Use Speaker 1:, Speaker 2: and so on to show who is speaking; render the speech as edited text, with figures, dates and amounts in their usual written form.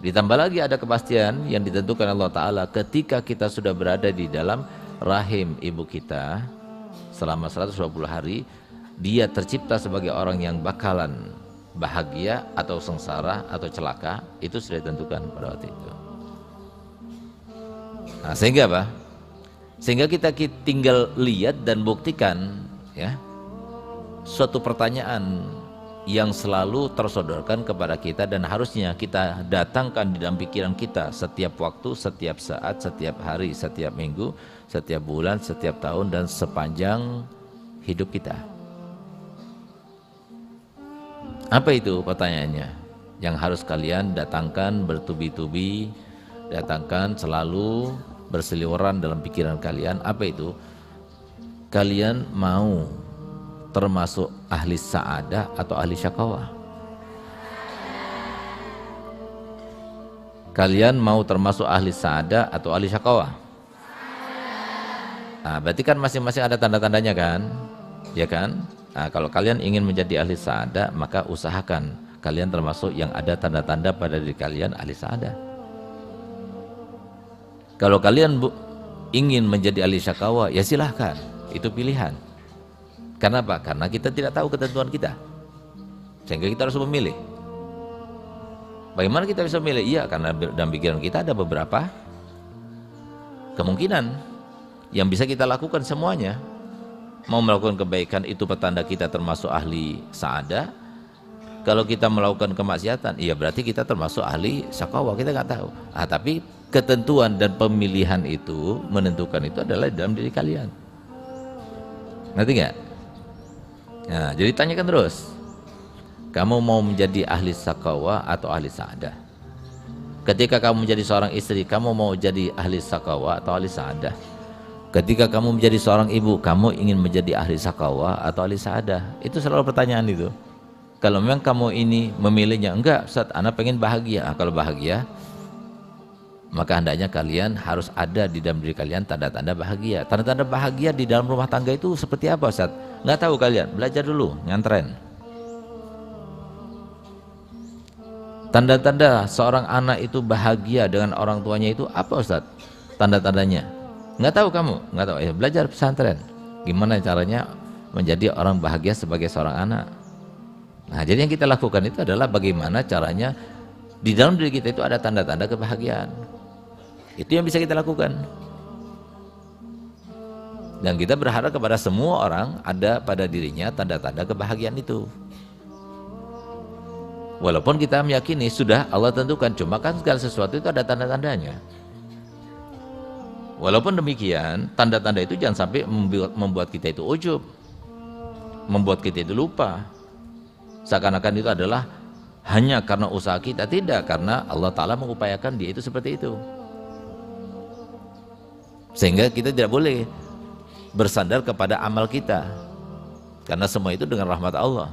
Speaker 1: Ditambah lagi ada kepastian yang ditentukan Allah Ta'ala ketika kita sudah berada di dalam rahim ibu kita selama 120 hari, dia tercipta sebagai orang yang bakalan bahagia atau sengsara atau celaka, itu sudah ditentukan pada waktu itu. Nah, sehingga apa? Sehingga kita tinggal lihat dan buktikan ya, suatu pertanyaan yang selalu tersodorkan kepada kita dan harusnya kita datangkan di dalam pikiran kita setiap waktu, setiap saat, setiap hari, setiap minggu, setiap bulan, setiap tahun, dan sepanjang hidup kita. Apa itu pertanyaannya? Yang harus kalian datangkan bertubi-tubi, datangkan selalu berseliweran dalam pikiran kalian. Apa itu? Kalian mau termasuk ahli sa'adah atau ahli syakawah? Kalian mau termasuk ahli sa'adah atau ahli syakawah? Nah, berarti kan masing-masing ada tanda-tandanya kan? Ya kan? Nah, kalau kalian ingin menjadi ahli sa'adah, maka usahakan kalian termasuk yang ada tanda-tanda pada diri kalian ahli sa'adah. Kalau kalian ingin menjadi ahli syakawah, ya silahkan, itu pilihan. Karena apa? Karena kita tidak tahu ketentuan kita, sehingga kita harus memilih. Bagaimana kita bisa memilih? Iya, karena dalam pikiran kita ada beberapa kemungkinan yang bisa kita lakukan semuanya. Mau melakukan kebaikan itu petanda kita termasuk ahli sa'adah. Kalau kita melakukan kemaksiatan, iya berarti kita termasuk ahli syakawah, kita nggak tahu. Tapi ketentuan dan pemilihan itu menentukan itu adalah dalam diri kalian. Ngerti nggak? Nah, jadi tanyakan terus, kamu mau menjadi ahli syakawah atau ahli sa'adah? Ketika kamu menjadi seorang istri, kamu mau jadi ahli syakawah atau ahli sa'adah? Ketika kamu menjadi seorang ibu, kamu ingin menjadi ahli syakawah atau ahli sa'adah? Itu selalu pertanyaan itu. Kalau memang kamu ini memilihnya, enggak Ustaz, anak pengen bahagia. Kalau bahagia, maka hendaknya kalian harus ada di dalam diri kalian tanda-tanda bahagia. Tanda-tanda bahagia di dalam rumah tangga itu seperti apa Ustaz? Nggak tahu kalian, belajar dulu, nyantren. Tanda-tanda seorang anak itu bahagia dengan orang tuanya itu apa Ustaz? Tanda-tandanya nggak tahu kamu? Nggak tahu, ya belajar pesantren. Gimana caranya menjadi orang bahagia sebagai seorang anak. Nah, jadi yang kita lakukan itu adalah bagaimana caranya di dalam diri kita itu ada tanda-tanda kebahagiaan. Itu yang bisa kita lakukan. Dan kita berharap kepada semua orang ada pada dirinya tanda-tanda kebahagiaan itu. Walaupun kita meyakini sudah Allah tentukan, cuma kan segala sesuatu itu ada tanda-tandanya. Walaupun demikian, tanda-tanda itu jangan sampai membuat kita itu ujub, membuat kita itu lupa. Seakan-akan itu adalah hanya karena usaha kita, tidak, karena Allah Ta'ala mengupayakan dia itu seperti itu. Sehingga kita tidak boleh bersandar kepada amal kita, karena semua itu dengan rahmat Allah.